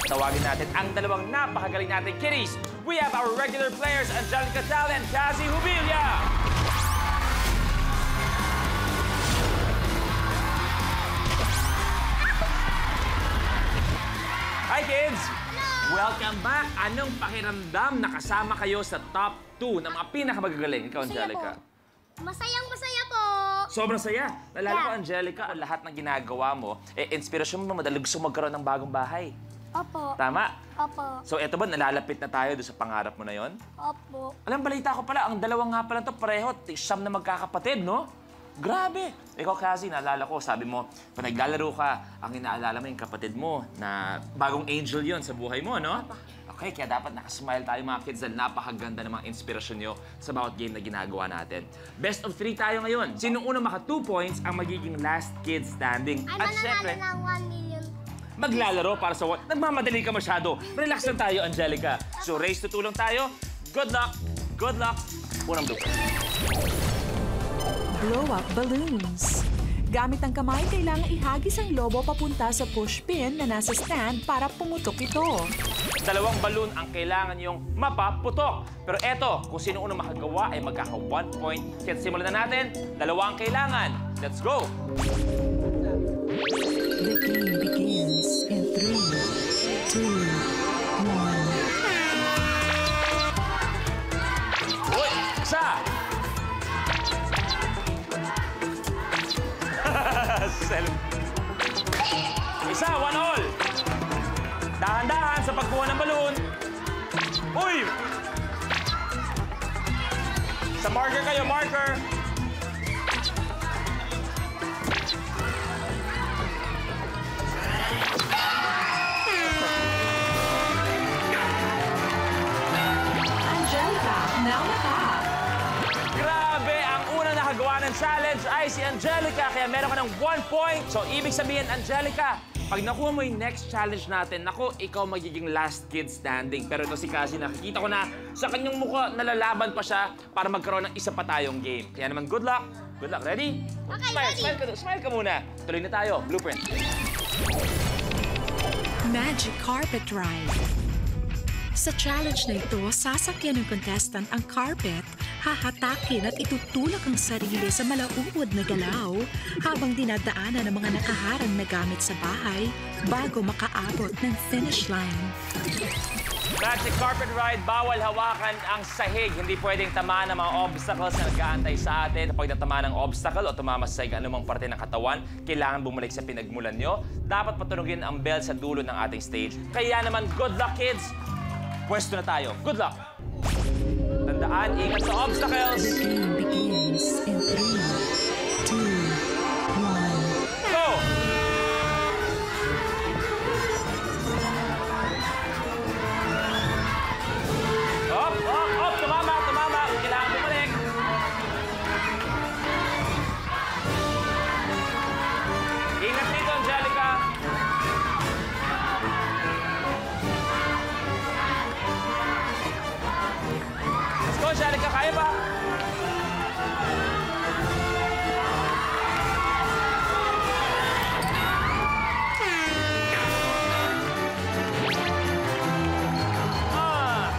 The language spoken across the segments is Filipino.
Tawagin natin ang dalawang napakagaling nating kitties. We have our regular players, Angelica Tal and Cassie Hubilia. Hi, kids! Hello! Welcome back! Anong pakiramdam na kasama kayo sa top 2 ng mga pinakamagagaling? Ikaw, Angelica. Masayang-masaya po! Sobrang saya. Nalala ko, Angelica, lahat ng ginagawa mo, inspirasyon mo madalag gusto magkaroon ng bagong bahay. Opo. Tama? Opo. So, eto ba, nalalapit na tayo doon sa pangarap mo na yon? Opo. Alam, balita ko pala, ang dalawa nga pala to pareho, siyam na magkakapatid, no? Grabe! Ikaw kasi, naalala ko, sabi mo, pag naglalaro ka, ang inaalala mo yung kapatid mo na bagong angel yon sa buhay mo, no? Okay, kaya dapat nakasmile tayo mga kids dahil napakaganda ng mga inspirasyon nyo sa bawat game na ginagawa natin. Best of 3 tayo ngayon. Sinong unang maka 2 points ang magiging last kid standing? At syempre, ng 1 million. Maglalaro para sa... Nagmamadali ka masyado. Relax lang tayo, Angelica. So, race to tulong tayo. Good luck! Good luck! Unang blooper. Blow up balloons. Gamit ang kamay, kailangan ihagis ang lobo papunta sa push pin na nasa stand para pumutok ito. Dalawang balloon ang kailangan yung mapaputok. Pero eto, kung sino unang makagawa ay magkaka 1 point. Kaya simulan na natin, dalawa ang kailangan. Let's go! The game begins in 3, 2, 1. Uy! Isa! Isa, 1 all. Dahan-dahan sa pagkuha ng balloon. Uy! Sa marker kayo, marker. Angelica, now na ka. Grabe! Ang unang nakagawa ng challenge ay si Angelica, kaya meron ka ng 1 point. So, ibig sabihin, Angelica, pag nakuha mo yung next challenge natin, naku, ikaw magiging last kid standing. Pero ito si Cassie, nakikita ko na sa kanyang mukha, nalalaban pa siya para magkaroon ng isa pa tayong game. Kaya naman, good luck. Good luck. Ready? Okay, Smile, ready. smile ka muna. Tuloy na tayo. Blueprint. Magic Carpet Ride. Sa challenge na ito, sasakyan ng contestant ang carpet, hahatakin at itutulak ang sarili sa malauwod na galaw habang dinadaanan ng mga nakaharang na gamit sa bahay bago makaabot ng finish line. Magic Carpet Ride, bawal hawakan ang sahig. Hindi pwedeng tamaan ng mga obstacles na nag-aantay sa atin. Kapag natamaan ng obstacle o tumama sa sahig anumang parte ng katawan, kailangan bumalik sa pinagmulan nyo. Dapat patunugin ang bell sa dulo ng ating stage. Kaya naman, good luck, kids! Pwesto na tayo. Good luck! Tandaan, ingat sa obstacles! The game begins in 3, 2, 1. Go! Up, up, up! Tumama, tumama! Kailangan bumalik! Ingat dito, Angelica! Let's go, Angelica! Kaya ba? Ah!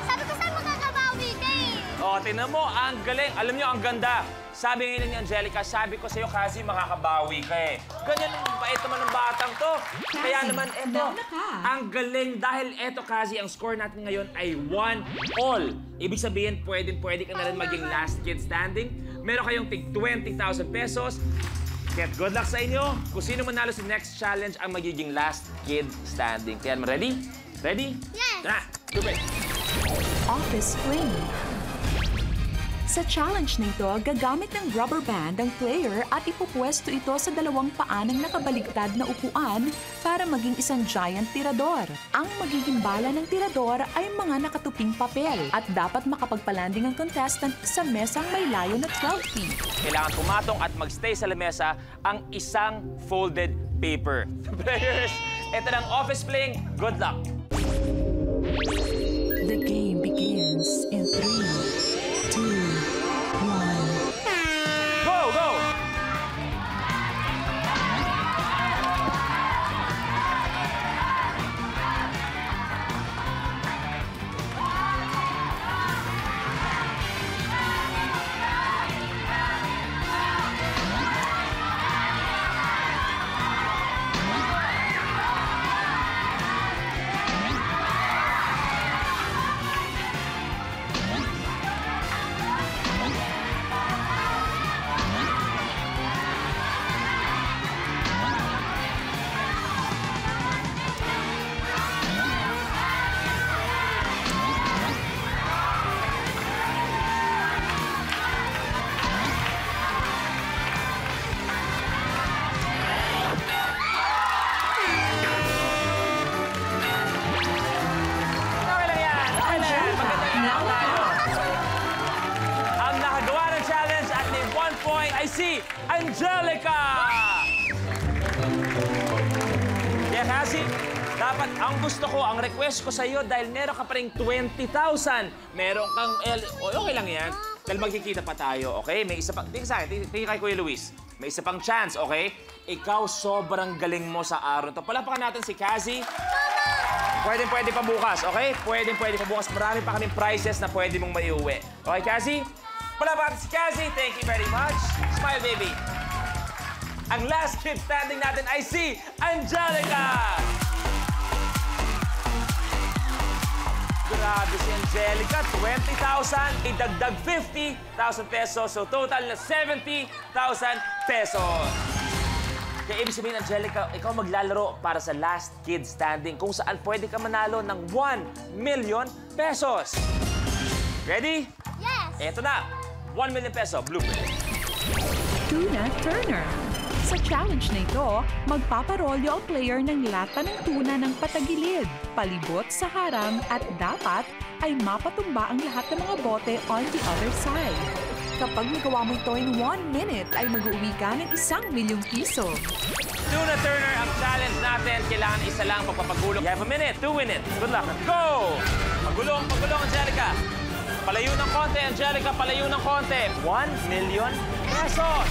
Sabi ko saan makakabawi ka eh. Oh, tingnan mo, ang galing. Alam niyo, ang ganda. Sabi ngayon ni Angelica, sabi ko sa'yo, kasi makakabawi ka eh. Ganyan ang bait naman ng batang to. Kaya naman, eto, ang galing. Dahil eto, kasi ang score natin ngayon ay 1-all. Ibig sabihin, pwede ka na rin maging last kid standing. Meron kayong tig 20,000 pesos. Kaya good luck sa inyo. Kung sino manalo sa next challenge ang magiging last kid standing. Kaya ready? Ready? Yes. Tara, stupid. Office Fling. Sa challenge nito, gagamit ng rubber band ang player at ipupwesto ito sa dalawang paan ng nakabaligtad na upuan para maging isang giant tirador. Ang magiging bala ng tirador ay mga nakatuping papel at dapat makapagpalanding ang contestant sa mesang may layo na 12 feet. Kailangan pumatong at magstay sa lamesa ang isang folded paper. Players, ito ng office fling. Good luck! The game begins in 3, 2, 1. Go, go! point, I see Angelica! Kaya kasi, dapat ang gusto ko, ang request ko sa iyo, dahil meron ka pa rin 20,000, meron kang... okay lang yan. Dahil magkikita pa tayo, okay? May isa pang... Tingin sa akin, tingin kay Kuya Luis. May isa pang chance, okay? Ikaw sobrang galing mo sa araw to. Palapakan natin si Cassie. Pwede pa bukas, okay? Pwede pa bukas. Marami pa kaming prizes na pwede mong maiuwi. Okay, Cassie? Palapakan si Cassie. Thank you very much. Smile, baby. Ang last kid standing natin ay si Angelica! Grabe si Angelica, 20,000, idagdag 50,000 pesos. So total na 70,000 pesos. Kaya ibig sabihin, Angelica, ikaw maglalaro para sa last kid standing kung saan pwede ka manalo ng 1 million pesos. Ready? Yes! Eto na, 1 million peso, blueprint. Tuna Turner. Sa challenge na ito, magpaparolyo ang player ng lata ng tuna ng patagilid, palibot sa harang at dapat ay mapatumba ang lahat ng mga bote on the other side. Kapag nagawa mo ito in 1 minute, ay mag-uwi ka ng 1 milyong piso. Tuna Turner, ang challenge natin, kailangan isa lang pagpapagulong. You have a minute to win it. Good luck. Go! Pagulong, Angelica. Palayo ng konti, Angelica, palayo ng konti. 1 million pesos.